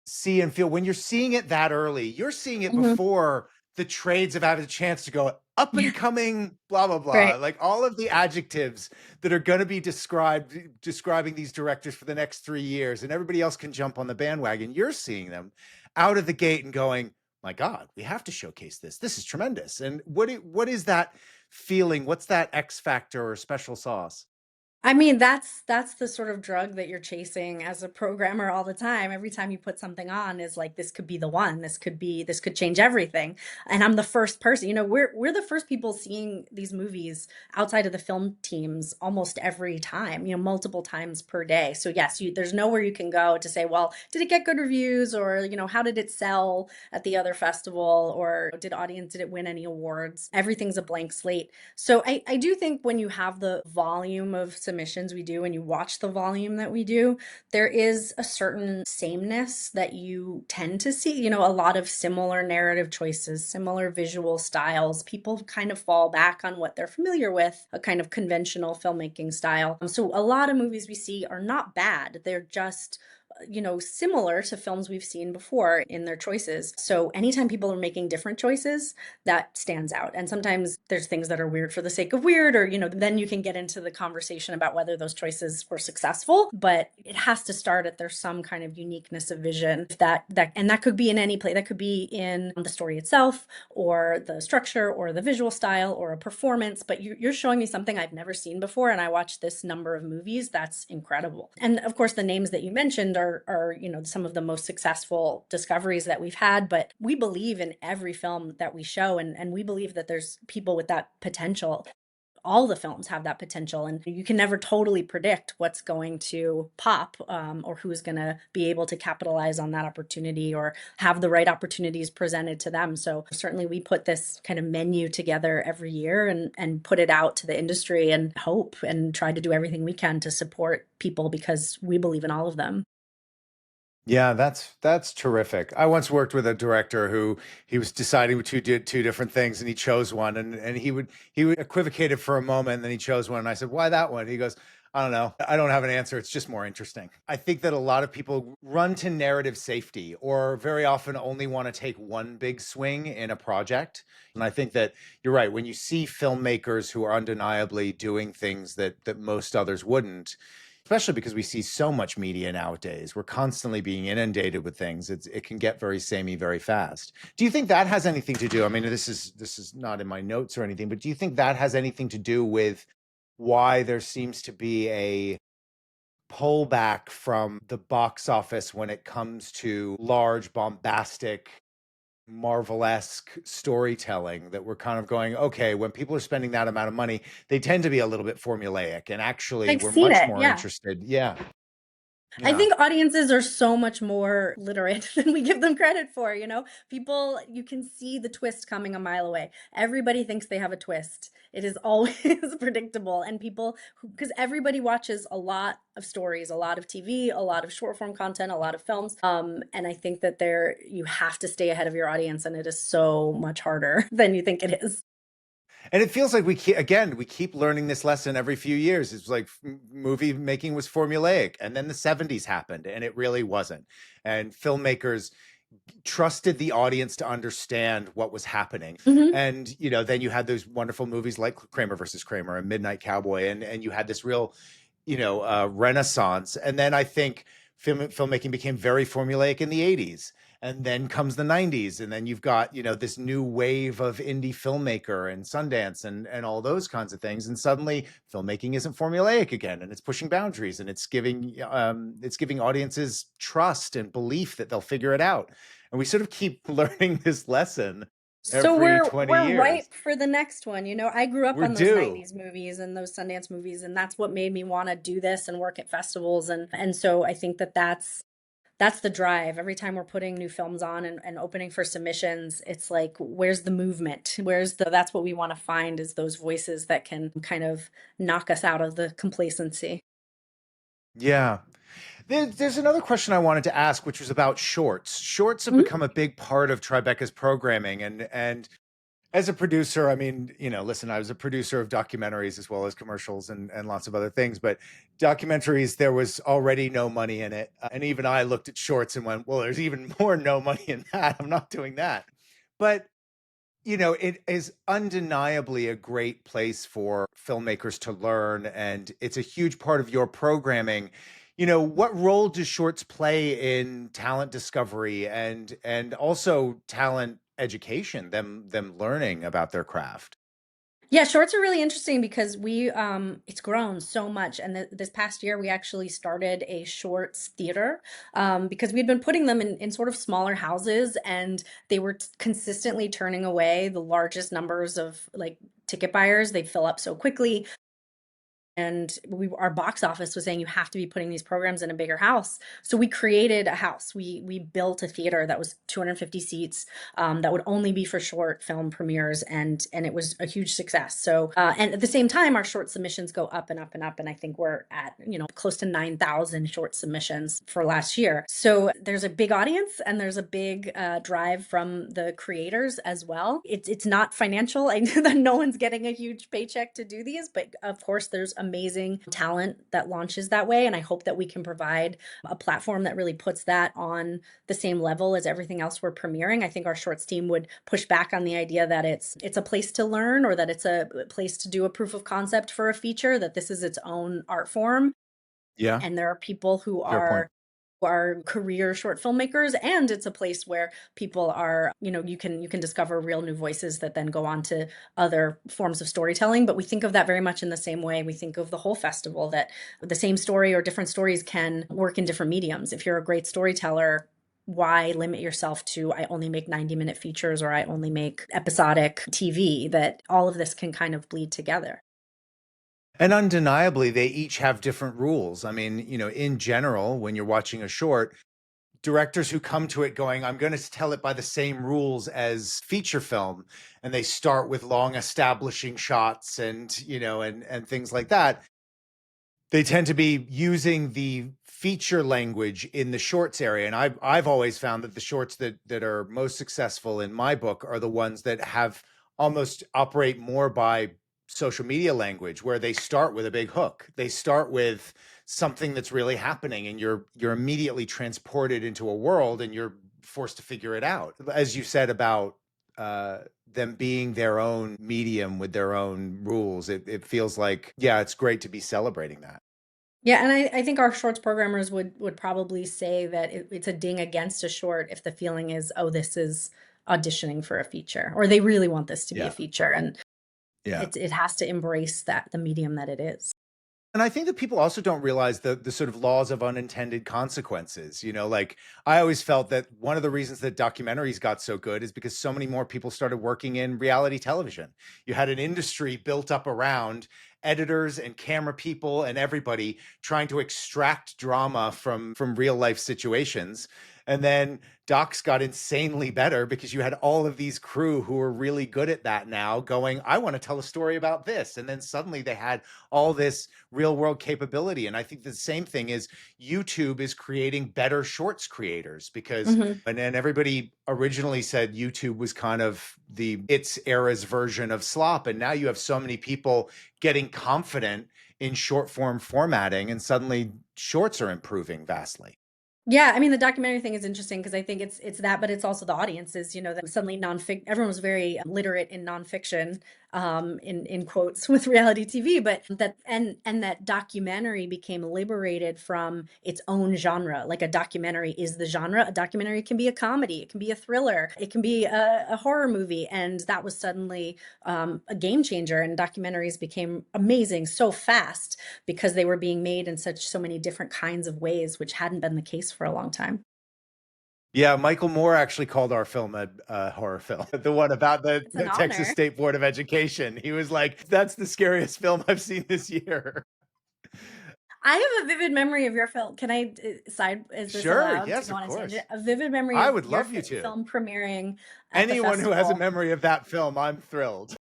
see and feel when you're seeing it that early? You're seeing it Mhm. before the trades have had a chance to go up and Yeah. coming, blah blah blah. Right. Like all of the adjectives that are going to be describing these directors for the next 3 years, and everybody else can jump on the bandwagon. You're seeing them out of the gate and going, "My God, we have to showcase this. This is tremendous." And what is that feeling? What's that X factor or special sauce? I mean, that's the sort of drug that you're chasing as a programmer all the time. Every time you put something on is like, this could be the one. This could change everything. And I'm the first person. We're the first people seeing these movies outside of the film teams almost every time, multiple times per day. So yes, there's nowhere you can go to say, well, did it get good reviews, or, how did it sell at the other festival, or did it win any awards? Everything's a blank slate. So I do think when you have the volume of submissions we do and you watch the volume that we do, there is a certain sameness that you tend to see, a lot of similar narrative choices, similar visual styles. People kind of fall back on what they're familiar with, a kind of conventional filmmaking style. So a lot of movies we see are not bad. They're just similar to films we've seen before in their choices. So anytime people are making different choices, that stands out. And sometimes there's things that are weird for the sake of weird, or, then you can get into the conversation about whether those choices were successful. But it has to start at there's some kind of uniqueness of vision and that could be in any play. That could be in the story itself, or the structure, or the visual style, or a performance. But you're showing me something I've never seen before, and I watched this number of movies. That's incredible. And of course, the names that you mentioned are some of the most successful discoveries that we've had. But we believe in every film that we show, and we believe that there's people with that potential. All the films have that potential, and you can never totally predict what's going to pop, or who's going to be able to capitalize on that opportunity or have the right opportunities presented to them. So certainly we put this kind of menu together every year and put it out to the industry and hope and try to do everything we can to support people because we believe in all of them. Yeah, that's terrific. I once worked with a director who he was deciding to do two different things, and he chose one, and he would equivocated for a moment, and then he chose one, and I said, "Why that one?" He goes, "I don't know. I don't have an answer. It's just more interesting." I think that a lot of people run to narrative safety, or very often only want to take one big swing in a project. And I think that you're right. When you see filmmakers who are undeniably doing things that most others wouldn't, especially because we see so much media nowadays. We're constantly being inundated with things. It can get very samey very fast. Do you think that has anything to do? I mean, this is not in my notes or anything, but do you think that has anything to do with why there seems to be a pullback from the box office when it comes to large, bombastic, Marvel-esque storytelling, that we're kind of going, okay, when people are spending that amount of money, they tend to be a little bit formulaic, and actually I've we're seen much it. more Yeah. interested. Yeah. I Yeah. think audiences are so much more literate than we give them credit for, People, you can see the twist coming a mile away. Everybody thinks they have a twist. It is always predictable. And people, because everybody watches a lot of stories, a lot of TV, a lot of short form content, a lot of films. And I think that you have to stay ahead of your audience, and it is so much harder than you think it is. And it feels like we keep learning this lesson every few years. It's like movie making was formulaic, and then the 70s happened, and it really wasn't. And filmmakers trusted the audience to understand what was happening. Hmm. And then you had those wonderful movies like Kramer versus Kramer and Midnight Cowboy, and you had this real renaissance. And then I think filmmaking became very formulaic in the 80s, and then comes the 90s, and then you've got this new wave of indie filmmaker and Sundance and all those kinds of things, and suddenly filmmaking isn't formulaic again, and it's pushing boundaries, and it's giving audiences trust and belief that they'll figure it out. And we sort of keep learning this lesson So every we're 20 we're years. ripe for the next one. I grew up We're on those due. 90s movies and those Sundance movies, and that's what made me want to do this and work at festivals. And so I think that that's the drive. Every time we're putting new films on and opening for submissions, it's like, where's the movement? That's what we want to find, is those voices that can kind of knock us out of the complacency. Yeah. There's another question I wanted to ask, which was about shorts. Shorts have Mhm. become a big part of Tribeca's programming, and as a producer, I mean, listen, I was a producer of documentaries as well as commercials and lots of other things, but documentaries, there was already no money in it. And even I looked at shorts and went, well, there's even more no money in that. I'm not doing that. But it is undeniably a great place for filmmakers to learn, and it's a huge part of your programming. What role do shorts play in talent discovery and also talent education, them learning about their craft? Yeah, shorts are really interesting because it's grown so much. And this past year we actually started a shorts theater, because we'd been putting them in sort of smaller houses, and they were consistently turning away the largest numbers of like ticket buyers. They'd fill up so quickly. and our box office was saying you have to be putting these programs in a bigger house. So we created a house. We built a theater that was 250 seats, that would only be for short film premieres, and it was a huge success. So and at the same time, our short submissions go up and up and up, and I think we're at close to 9,000 short submissions for last year. So there's a big audience, and there's a big drive from the creators as well. It's not financial. I know that no one's getting a huge paycheck to do these, but of course there's amazing talent that launches that way, and I hope that we can provide a platform that really puts that on the same level as everything else we're premiering. I think our shorts team would push back on the idea that it's a place to learn, or that it's a place to do a proof of concept for a feature, that this is its own art form. Yeah, And there are people who fair point. are career short filmmakers, and it's a place where people are, you can discover real new voices that then go on to other forms of storytelling. But we think of that very much in the same way we think of the whole festival, that the same story or different stories can work in different mediums. If you're a great storyteller, why limit yourself to, I only make 90-minute features, or I only make episodic TV? That all of this can kind of bleed together. And undeniably, they each have different rules. I mean, in general, when you're watching a short, directors who come to it going, I'm going to tell it by the same rules as feature film, and they start with long establishing shots and, and things like that, they tend to be using the feature language in the shorts area. And I've always found that the shorts that are most successful in my book are the ones that have almost operate more by social media language, where they start with a big hook. They start with something that's really happening, and you're immediately transported into a world, and you're forced to figure it out. As you said about them being their own medium with their own rules, it feels like, yeah, it's great to be celebrating that. Yeah, and I think our shorts programmers would probably say that it's a ding against a short if the feeling is, oh, this is auditioning for a feature, or they really want this to be a Yeah. feature, and Yeah. it has to embrace that, the medium that it is. And I think that people also don't realize the sort of laws of unintended consequences. Like, I always felt that one of the reasons that documentaries got so good is because so many more people started working in reality television. You had an industry built up around editors and camera people and everybody trying to extract drama from real life situations. And then docs got insanely better because you had all of these crew who were really good at that now going, I want to tell a story about this. And then suddenly they had all this real world capability. And I think the same thing is YouTube is creating better shorts creators, because, Hmm. and then everybody originally said YouTube was kind of its era's version of slop. And now you have so many people getting confident in short form formatting, and suddenly shorts are improving vastly. Yeah, I mean, the documentary thing is interesting because I think it's that, but it's also the audiences, that suddenly nonfic everyone was very literate in nonfiction, in quotes, with reality TV, but that documentary became liberated from its own genre. Like, a documentary is the genre. A documentary can be a comedy, it can be a thriller, it can be a horror movie, and that was suddenly a game changer. And documentaries became amazing so fast because they were being made in so many different kinds of ways, which hadn't been the case for a long time. Yeah, Michael Moore actually called our film a horror film. The one about the, It's an the Texas honor. State Board of Education. He was like, that's the scariest film I've seen this year. I have a vivid memory of your film. Can I is this Sure. allowed to Yes, go of on a tangent? course. A vivid memory I of would your love you to. film premiering at the Anyone who has a festival. memory of that film, I'm thrilled.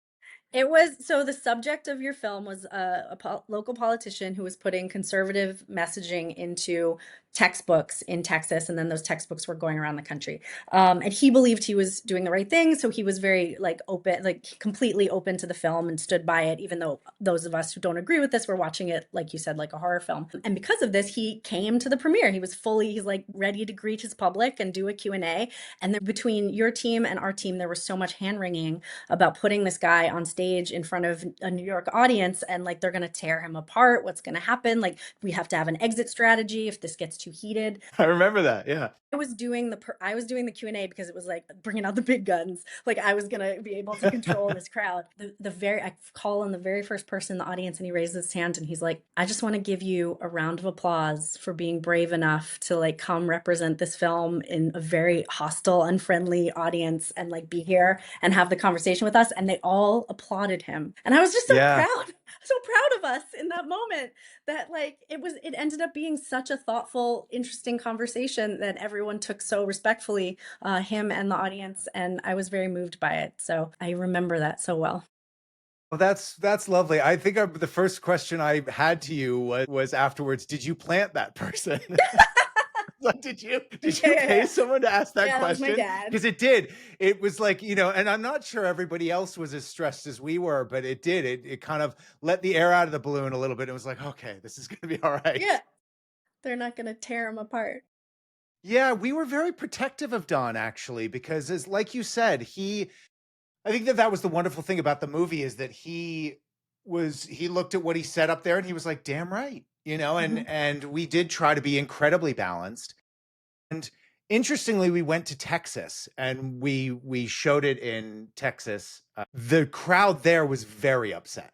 It was, so the subject of your film was a local politician who was putting conservative messaging into textbooks in Texas, and then those textbooks were going around the country. And he believed he was doing the right thing, so he was very like open, like completely open to the film, and stood by it, even though those of us who don't agree with this were watching it, like you said, like a horror film. And because of this, he came to the premiere. He's like ready to greet his public and do a Q&A. And then between your team and our team, there was so much hand wringing about putting this guy on stage in front of a New York audience, and like they're going to tear him apart. What's going to happen? Like, we have to have an exit strategy if this gets too heated. I remember that. Yeah. I was doing the Q&A because it was like bringing out the big guns. Like, I was going to be able to control this crowd. I call on the very first person in the audience, and he raises his hand and he's like, I just want to give you a round of applause for being brave enough to like come represent this film in a very hostile, unfriendly audience, and like be here and have the conversation with us. And they all applauded him. And I was just so Yeah. proud. so proud of us in that moment that like it ended up being such a thoughtful, interesting conversation that everyone took so respectfully, him and the audience, and I was very moved by it. So I remember that so well. Well, that's lovely. I think the first question I had to you was afterwards, did you plant that person? Like, did Yeah, you yeah, pay yeah. someone to ask that Yeah, that was my question? dad. Because it did. It was like, and I'm not sure everybody else was as stressed as we were, but it did. It kind of let the air out of the balloon a little bit. It was like, okay, this is going to be all right. Yeah, they're not gonna tear him apart. Yeah, we were very protective of Don actually, because as like you said, I think that was the wonderful thing about the movie is that he looked at what he said up there and he was like, damn right, Mhm. and we did try to be incredibly balanced. And interestingly, we went to Texas and we showed it in Texas. The crowd there was very upset.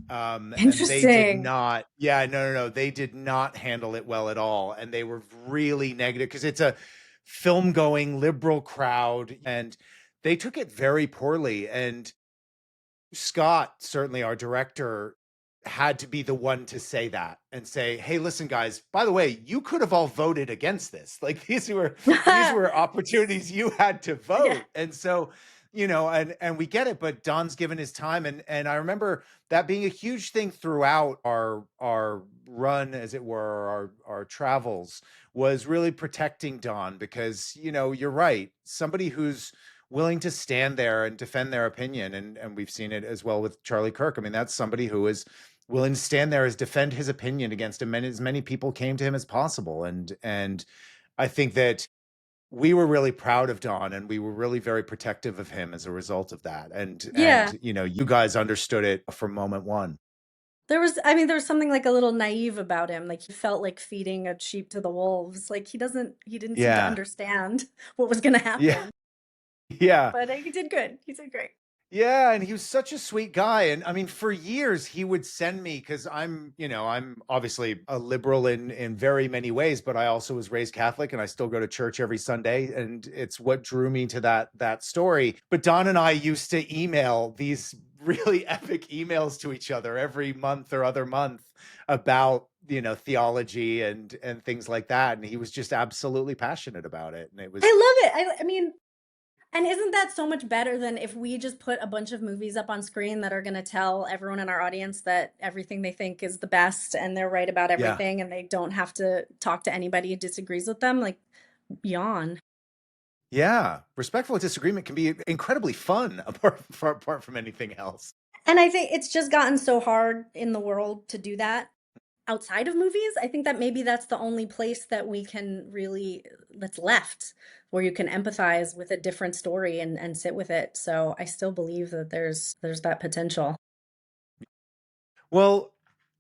And they did Interesting. not, yeah, no, they did not handle it well at all. And they were really negative because it's a film going liberal crowd and they took it very poorly. And Scott, certainly our director, had to be the one to say that and say, "Hey, listen, guys. By the way, you could have all voted against this. Like these were opportunities you had to Yeah. vote." And so, and we get it. But Don's given his time, and I remember that being a huge thing throughout our run, as it were, our travels, was really protecting Don because you're right. Somebody who's willing to stand there and defend their opinion. And we've seen it as well with Charlie Kirk. I mean, that's somebody who is willing to stand there as defend his opinion against as many people came to him as possible. And I think that we were really proud of Don and we were really very protective of him as a result of that. And Yeah. you guys understood it from moment one. There was something like a little naive about him. Like he felt like feeding a sheep to the wolves. Like he didn't seem to Yeah. understand what was going to Yeah. happen. Yeah. But he did good. He did great. Yeah, and he was such a sweet guy. And I mean, for years he would send me because I'm obviously a liberal in very many ways, but I also was raised Catholic and I still go to church every Sunday. And it's what drew me to that story. But Don and I used to email these really epic emails to each other every month or other month about theology and things like that. And he was just absolutely passionate about it. And it I was love it. I mean, and isn't that so much better than if we just put a bunch of movies up on screen that are going to tell everyone in our audience that everything they think is the best and they're right about yeah. everything and they don't have to talk to anybody who disagrees with them? Like, yawn. Yeah, respectful disagreement can be incredibly fun apart from anything else. And I think it's just gotten so hard in the world to do that outside of movies. I think that maybe that's the only place that we can really that's left where you can empathize with a different story and sit with it. So I still believe that there's that potential. Well,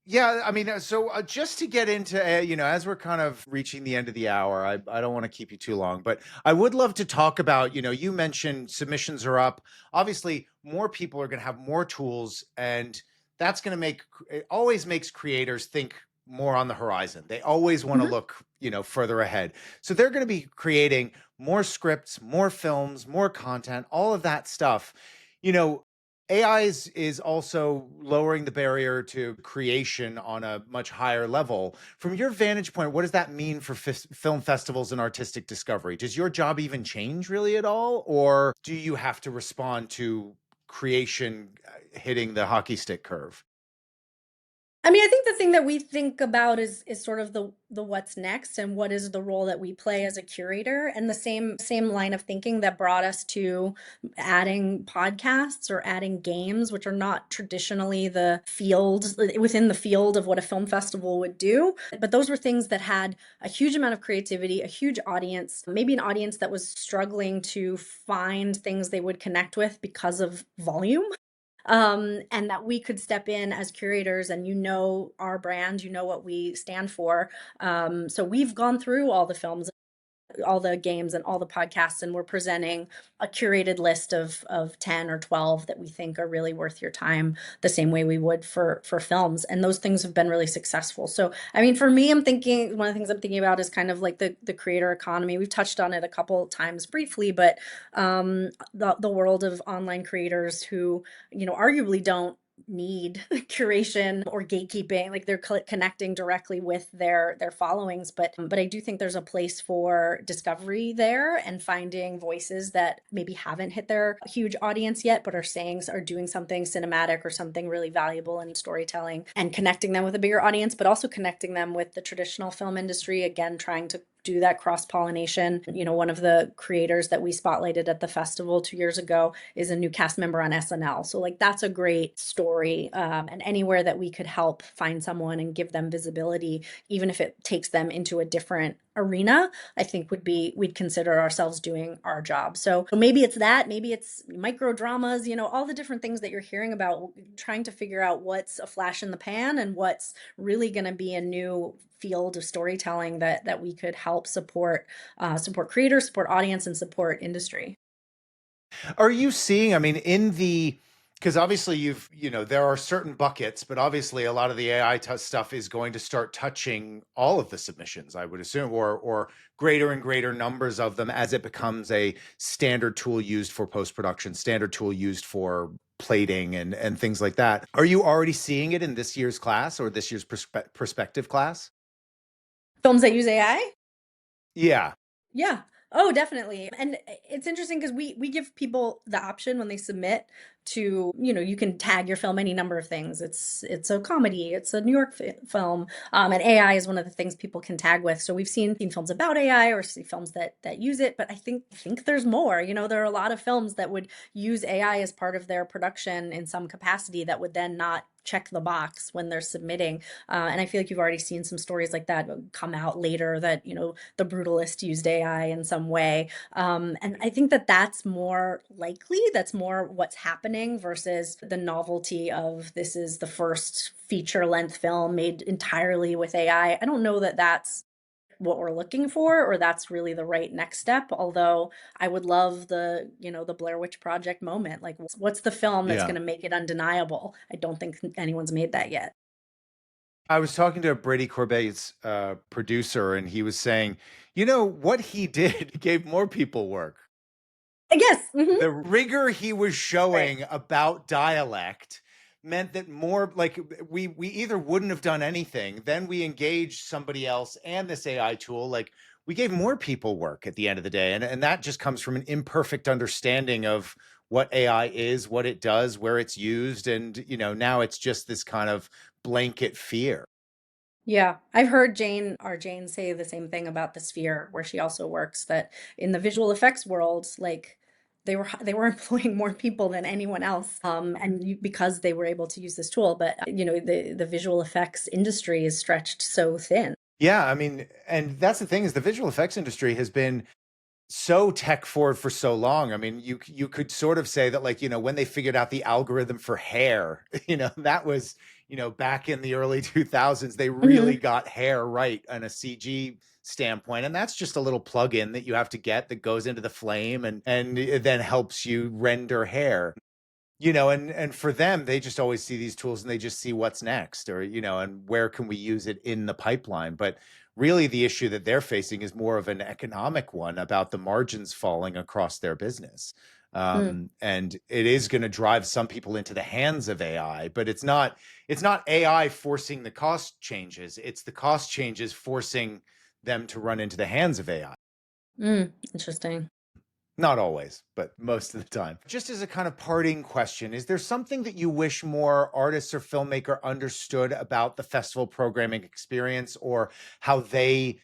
yeah, I mean, so just to get into, as we're kind of reaching the end of the hour, I don't want to keep you too long, but I would love to talk about, you mentioned submissions are up. Obviously, more people are going to have more tools, and that's going to it always makes creators think more on the horizon. They always want to Mhm. look, further ahead. So they're going to be creating more scripts, more films, more content, all of that stuff. You know, AI is also lowering the barrier to creation on a much higher level. From your vantage point, what does that mean for film festivals and artistic discovery? Does your job even change really at all? Or do you have to respond to creation hitting the hockey stick curve? I mean, I think the thing that we think about is sort of the what's next and what is the role that we play as a curator, and the same line of thinking that brought us to adding podcasts or adding games, which are not traditionally the field within the field of what a film festival would do. But those were things that had a huge amount of creativity, a huge audience, maybe an audience that was struggling to find things they would connect with because of volume, and that we could step in as curators and our brand, what we stand for. So we've gone through all the films, all the games and all the podcasts, and we're presenting a curated list of 10 or 12 that we think are really worth your time, the same way we would for films. And those things have been really successful. So I mean, for me, I'm thinking one of the things I'm thinking about is kind of like the creator economy. We've touched on it a couple times briefly, but the world of online creators who arguably don't need curation or gatekeeping, like they're connecting directly with their followings, but I do think there's a place for discovery there and finding voices that maybe haven't hit their huge audience yet but are doing something cinematic or something really valuable in storytelling, and connecting them with a bigger audience, but also connecting them with the traditional film industry, again trying to do that cross pollination. One of the creators that we spotlighted at the festival 2 years ago is a new cast member on SNL. So, like, that's a great story. And anywhere that we could help find someone and give them visibility, even if it takes them into a different arena, I think we'd consider ourselves doing our job. So maybe it's that, maybe it's micro dramas, all the different things that you're hearing about, trying to figure out what's a flash in the pan and what's really going to be a new field of storytelling that we could help support creators, support audience, and support industry. Are you seeing, I mean, because obviously there are certain buckets, but obviously a lot of the AI stuff is going to start touching all of the submissions, I would assume, or greater and greater numbers of them as it becomes a standard tool used for post-production, standard tool used for plating and things like that. Are you already seeing it in this year's class or this year's perspective class? Films that use AI? Yeah. Yeah. Oh, definitely. And it's interesting because we give people the option when they submit to, you can tag your film any number of things. It's a comedy, it's a New York film, and AI is one of the things people can tag with. So we've seen films about AI or see films that use it, but I think there's more. There are a lot of films that would use AI as part of their production in some capacity that would then not check the box when they're submitting. And I feel like you've already seen some stories like that come out later that, the brutalist used AI in some way. And I think that's more likely. That's more what's happening versus the novelty of this is the first feature length film made entirely with AI. I don't know that that's what we're looking for or that's really the right next step, although I would love the Blair Witch Project moment. Like, what's the film that's Yeah. going to make it undeniable? I don't think anyone's made that yet. I was talking to Brady Corbett's producer, and he was saying, what he did gave more people work. I guess. The rigor he was Right. showing about dialect meant that more, like, we either wouldn't have done anything, then we engaged somebody else and this AI tool, like we gave more people work at the end of the day. And that just comes from an imperfect understanding of what AI is, what it does, where it's used. And, now it's just this kind of blanket fear. Yeah, I've heard our Jane say the same thing about the Sphere, where she also works, that in the visual effects world, like they were employing more people than anyone else, because they were able to use this tool. But the visual effects industry is stretched so thin. Yeah, I mean, and that's the thing is the visual effects industry has been so tech forward for so long. I mean, you could sort of say that, like, when they figured out the algorithm for hair, that was, back in the early 2000s, they really Mhm. got hair right on a CG standpoint. And that's just a little plug-in that you have to get that goes into the flame and it then helps you render hair. And for them, they just always see these tools and they just see what's next, or and where can we use it in the pipeline. But really the issue that they're facing is more of an economic one about the margins falling across their business. Mm. And it is going to drive some people into the hands of AI, but it's not AI forcing the cost changes, it's the cost changes forcing them to run into the hands of AI. Interesting. Not always, but most of the time. Just as a kind of parting question, is there something that you wish more artists or filmmaker understood about the festival programming experience, or how they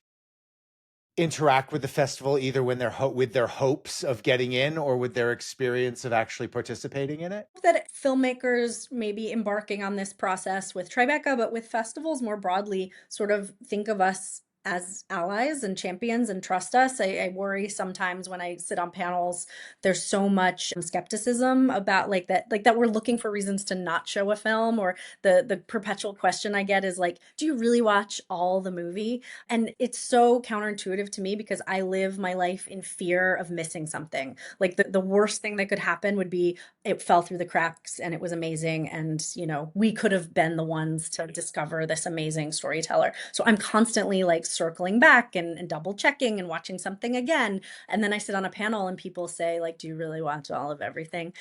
interact with the festival, either when they're with their hopes of getting in or with their experience of actually participating in it? That filmmakers maybe embarking on this process with Tribeca, but with festivals more broadly, sort of think of us as allies and champions and trust us. I worry sometimes when I sit on panels, there's so much skepticism about like that we're looking for reasons to not show a film, or the perpetual question I get is like, do you really watch all the movie? And it's so counterintuitive to me because I live my life in fear of missing something. Like the worst thing that could happen would be it fell through the cracks and it was amazing, and we could have been the ones to discover this amazing storyteller. So I'm constantly like circling back and double checking and watching something again. And then I sit on a panel and people say, like, do you really watch all of everything?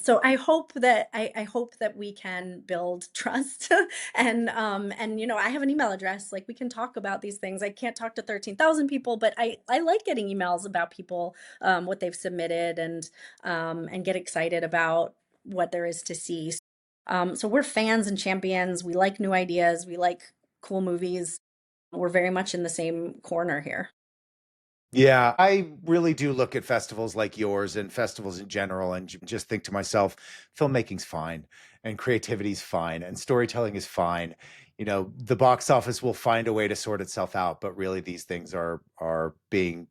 So I hope that we can build trust and I have an email address. Like, we can talk about these things. I can't talk to 13,000 people, but I like getting emails about people, what they've submitted, and get excited about what there is to see. So we're fans and champions. We like new ideas. We like cool movies. We're very much in the same corner here. Yeah, I really do look at festivals like yours and festivals in general and just think to myself, filmmaking's fine and creativity's fine and storytelling is fine. You know, the box office will find a way to sort itself out, but really these things are being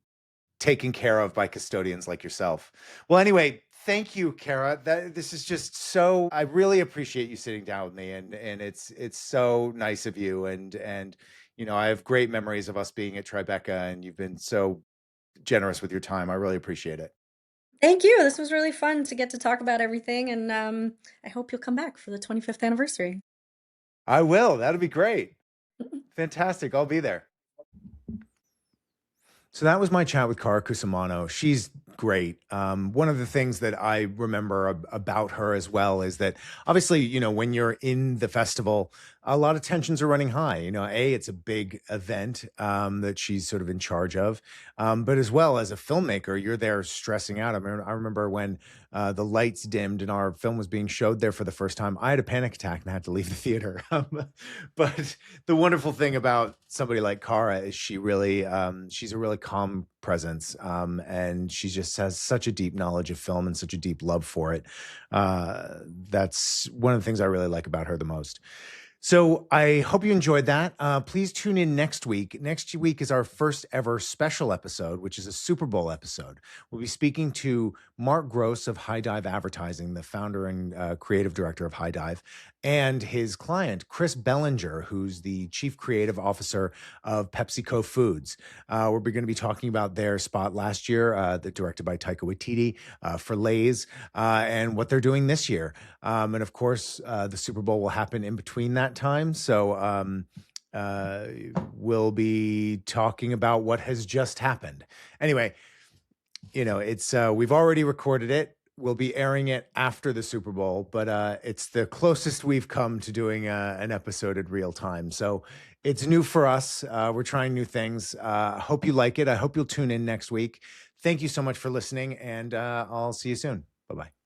taken care of by custodians like yourself. Well, anyway, thank you, Cara. This is just so I really appreciate you sitting down with me and it's so nice of you and I have great memories of us being at Tribeca and you've been so generous with your time. I really appreciate it. Thank you. This was really fun to get to talk about everything, and I hope you'll come back for the 25th anniversary. I will. That'll be great. Fantastic. I'll be there. So that was my chat with Cara Cusumano. She's great. One of the things that I remember about her as well is that obviously, when you're in the festival, a lot of tensions are running high. It's a big event that she's sort of in charge of, but as well as a filmmaker, you're there stressing out. I remember when the lights dimmed and our film was being showed there for the first time. I had a panic attack and had to leave the theater. But the wonderful thing about somebody like Cara is she's a really calm presence, and she just has such a deep knowledge of film and such a deep love for it. That's one of the things I really like about her the most. So I hope you enjoyed that. Please tune in next week. Next week is our first ever special episode, which is a Super Bowl episode. We'll be speaking to Mark Gross of High Dive Advertising, the founder and creative director of High Dive, and his client, Chris Bellinger, who's the chief creative officer of PepsiCo Foods. We're going to be talking about their spot last year, that directed by Taika Waititi, for Lay's, and what they're doing this year. And of course, the Super Bowl will happen in between that time. So we'll be talking about what has just happened. Anyway, it's we've already recorded it. We'll be airing it after the Super Bowl, but it's the closest we've come to doing an episode in real time. So it's new for us. We're trying new things. Hope you like it. I hope you'll tune in next week. Thank you so much for listening, and I'll see you soon. Bye-bye.